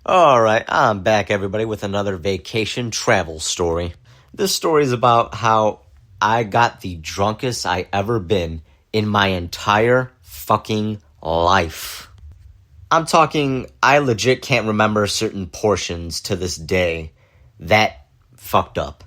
Alright, I'm back, everybody, with another vacation travel story. This story is about how I got the drunkest I ever been in my entire fucking life. I'm talking, I legit can't remember certain portions to this day. That fucked up.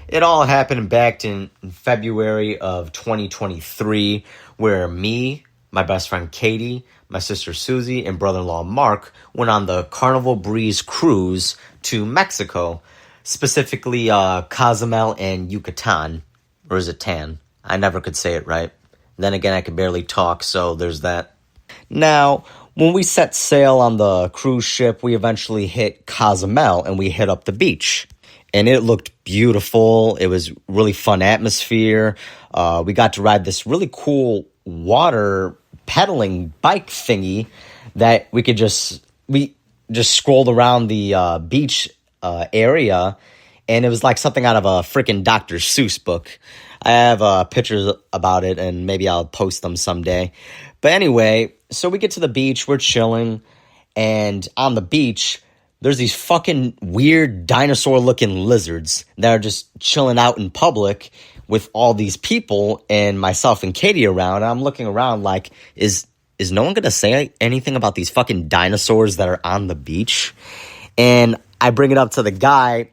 It all happened back in February of 2023, where me, my best friend Katie, my sister Susie, and brother-in-law Mark went on the Carnival Breeze cruise to Mexico, specifically Cozumel and Yucatan. Or is it Tan? I never could say it right. Then again, I could barely talk, so there's that. Now, when we set sail on the cruise ship, we eventually hit Cozumel and we hit up the beach. And it looked beautiful. It was really fun atmosphere. We got to ride this really cool water pedaling bike thingy that we just scrolled around the beach area, and it was like something out of a freaking Dr. Seuss book. I have pictures about it, and maybe I'll post them someday. But anyway, so we get to the beach, we're chilling, and on the beach, there's these fucking weird dinosaur-looking lizards that are just chilling out in public with all these people and myself and Katie around. And I'm looking around like, is no one going to say anything about these fucking dinosaurs that are on the beach? And I bring it up to the guy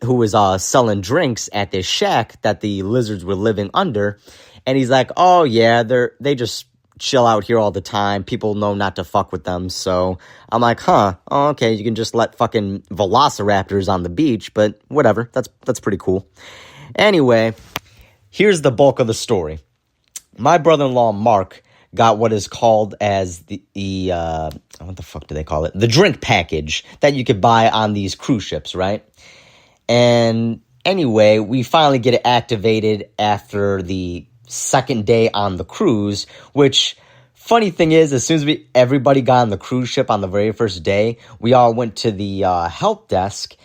who was selling drinks at this shack that the lizards were living under. And he's like, oh, yeah, they just chill out here all the time. People know not to fuck with them. So I'm like, oh, okay, you can just let fucking velociraptors on the beach, but whatever. That's pretty cool. Anyway, here's the bulk of the story. My brother-in-law Mark got what is called as the what the fuck do they call it? The drink package that you could buy on these cruise ships, right? And anyway, we finally get it activated after the second day on the cruise, which, funny thing is, as soon as everybody got on the cruise ship on the very first day, we all went to the help desk,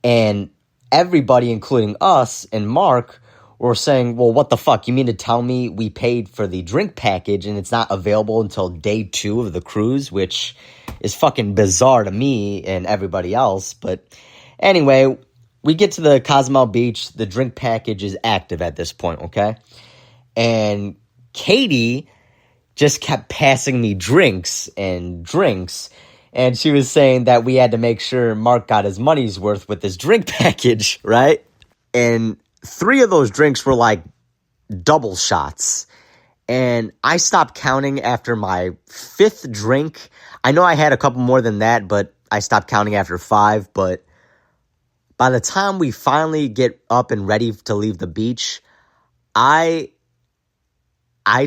and everybody, including us and Mark, were saying, well, what the fuck? You mean to tell me we paid for the drink package and it's not available until day 2 of the cruise, which is fucking bizarre to me and everybody else. But anyway, we get to the Cozumel beach. The drink package is active at this point, okay? And Katie just kept passing me drinks, and she was saying that we had to make sure Mark got his money's worth with this drink package, right? And 3 of those drinks were like double shots, and I stopped counting after my 5th drink. I know I had a couple more than that, but I stopped counting after 5. But by the time we finally get up and ready to leave the beach, I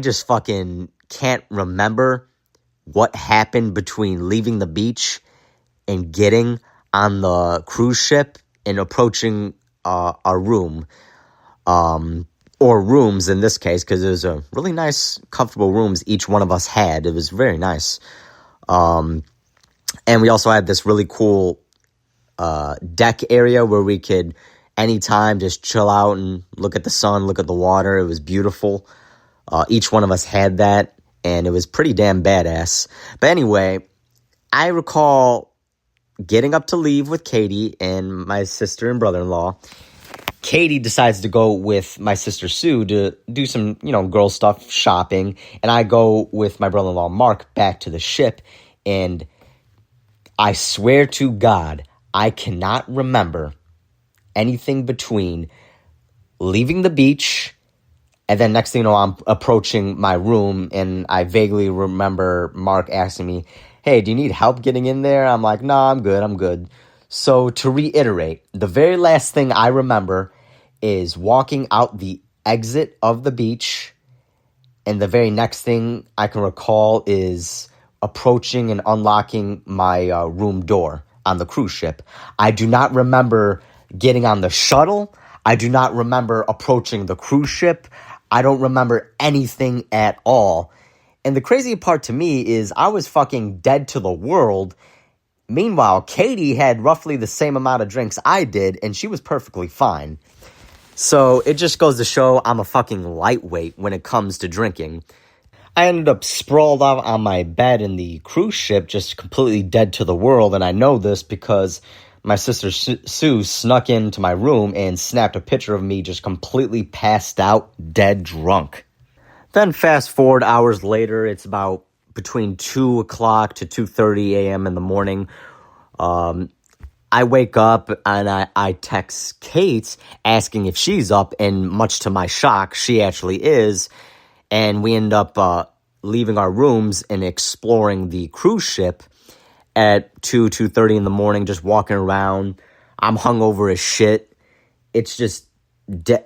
just fucking can't remember what happened between leaving the beach and getting on the cruise ship and approaching our room, or rooms in this case, because it was a really nice, comfortable rooms each one of us had. It was very nice. And we also had this really cool deck area where we could anytime just chill out and look at the sun, look at the water. It was beautiful. Each one of us had that, and it was pretty damn badass. But anyway, I recall getting up to leave with Katie and my sister and brother-in-law. Katie decides to go with my sister Sue to do some, girl stuff, shopping, and I go with my brother-in-law Mark back to the ship, and I swear to God, I cannot remember anything between leaving the beach and then next thing you know, I'm approaching my room, and I vaguely remember Mark asking me, hey, do you need help getting in there? I'm like, no, I'm good. So to reiterate, the very last thing I remember is walking out the exit of the beach, and the very next thing I can recall is approaching and unlocking my room door on the cruise ship. I do not remember getting on the shuttle. I do not remember approaching the cruise ship. I don't remember anything at all. And the crazy part to me is I was fucking dead to the world. Meanwhile, Katie had roughly the same amount of drinks I did, and she was perfectly fine. So it just goes to show I'm a fucking lightweight when it comes to drinking. I ended up sprawled out on my bed in the cruise ship, just completely dead to the world, and I know this because my sister Sue snuck into my room and snapped a picture of me just completely passed out, dead drunk. Then fast forward hours later, it's about between 2 o'clock to 2:30 a.m. in the morning. I wake up and I text Kate asking if she's up, and much to my shock, she actually is. And we end up leaving our rooms and exploring the cruise ship at 2:30 in the morning, just walking around. I'm hungover as shit. It's just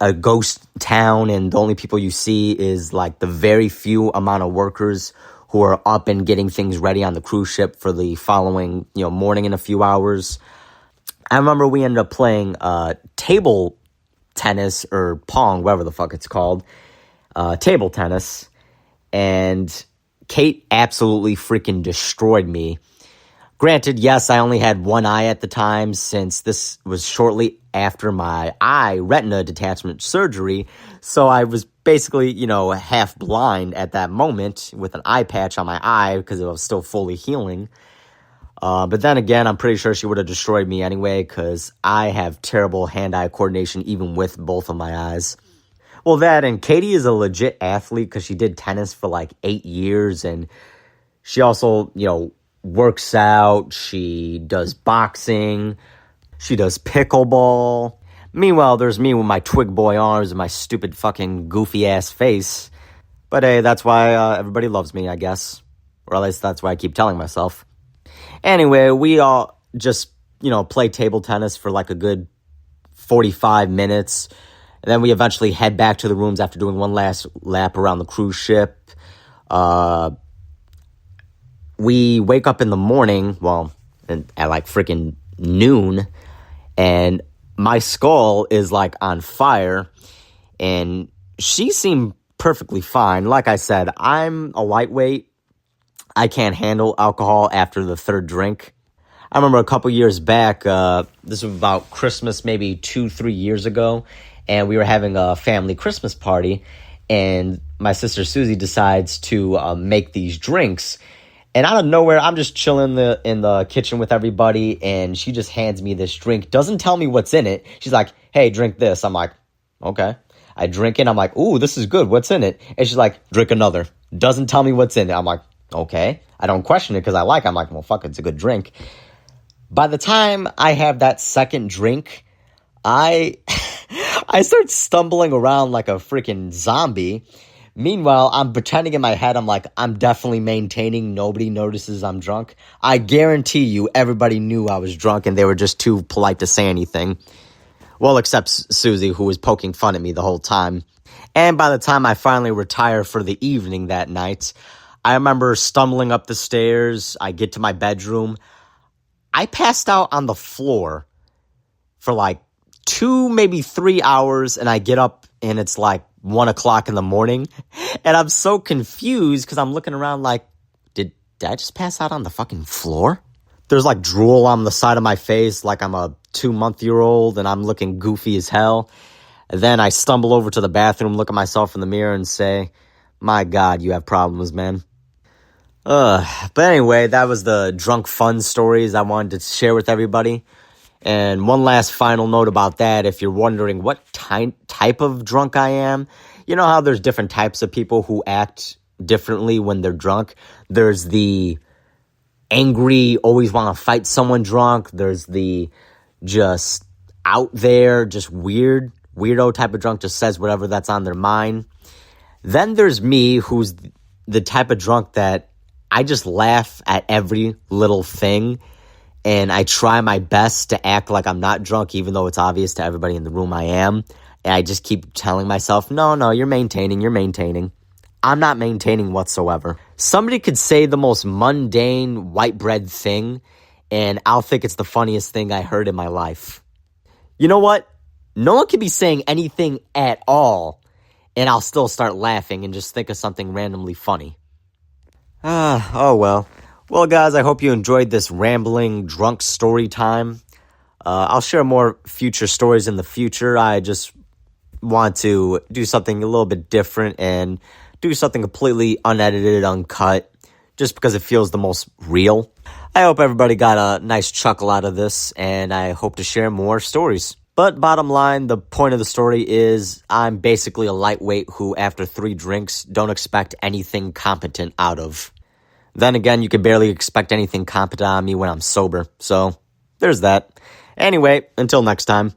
a ghost town, and the only people you see is like the very few amount of workers who are up and getting things ready on the cruise ship for the following morning in a few hours. I remember we ended up playing table tennis or pong, whatever the fuck it's called, table tennis, and Kate absolutely freaking destroyed me. Granted, yes, I only had one eye at the time since this was shortly after my eye retina detachment surgery, so I was basically, half blind at that moment with an eye patch on my eye because it was still fully healing. But then again, I'm pretty sure she would have destroyed me anyway because I have terrible hand-eye coordination even with both of my eyes. Well, that, and Katie is a legit athlete because she did tennis for like 8 years, and she also, works out, she does boxing, she does pickleball. Meanwhile, there's me with my twig boy arms and my stupid fucking goofy ass face. But hey, that's why everybody loves me, I guess. Or at least that's why I keep telling myself. Anyway, we all just, play table tennis for like a good 45 minutes. And then we eventually head back to the rooms after doing one last lap around the cruise ship. We wake up in the morning, at like freaking noon, and my skull is like on fire, and she seemed perfectwas fine. Like I said, I'm a lightweight. I can't handle alcohol after the third drink. I remember a couple years back, this was about Christmas, maybe 2-3 years ago, and we were having a family Christmas party, and my sister Susie decides to make these drinks. And out of nowhere, I'm just chilling in the kitchen with everybody, and she just hands me this drink. Doesn't tell me what's in it. She's like, hey, drink this. I'm like, okay. I drink it. I'm like, ooh, this is good. What's in it? And she's like, drink another. Doesn't tell me what's in it. I'm like, okay. I don't question it because I'm like, well, fuck, it's a good drink. By the time I have that second drink, I start stumbling around like a freaking zombie. Meanwhile, I'm pretending in my head, I'm like, I'm definitely maintaining. Nobody notices I'm drunk. I guarantee you everybody knew I was drunk and they were just too polite to say anything. Well, except Susie, who was poking fun at me the whole time. And by the time I finally retire for the evening that night, I remember stumbling up the stairs. I get to my bedroom. I passed out on the floor for like 2, maybe 3 hours, and I get up and it's like 1 o'clock in the morning, and I'm so confused because I'm looking around like, did I just pass out on the fucking floor? There's like drool on the side of my face like I'm a 2-month-old and I'm looking goofy as hell. And then I stumble over to the bathroom, look at myself in the mirror and say, my God, you have problems, man. But anyway, that was the drunk fun stories I wanted to share with everybody. And one last final note about that, if you're wondering what type of drunk I am, you know how there's different types of people who act differently when they're drunk? There's the angry, always want to fight someone drunk. There's the just out there, just weirdo type of drunk, just says whatever that's on their mind. Then there's me, who's the type of drunk that I just laugh at every little thing. And I try my best to act like I'm not drunk, even though it's obvious to everybody in the room I am. And I just keep telling myself, no, you're maintaining. I'm not maintaining whatsoever. Somebody could say the most mundane white bread thing, and I'll think it's the funniest thing I heard in my life. You know what? No one can be saying anything at all, and I'll still start laughing and just think of something randomly funny. Oh well. Well, guys, I hope you enjoyed this rambling drunk story time. I'll share more future stories in the future. I just want to do something a little bit different and do something completely unedited, uncut, just because it feels the most real. I hope everybody got a nice chuckle out of this, and I hope to share more stories. But bottom line, the point of the story is I'm basically a lightweight who, after 3 drinks, don't expect anything competent out of. Then again, you could barely expect anything competent on me when I'm sober. So, there's that. Anyway, until next time.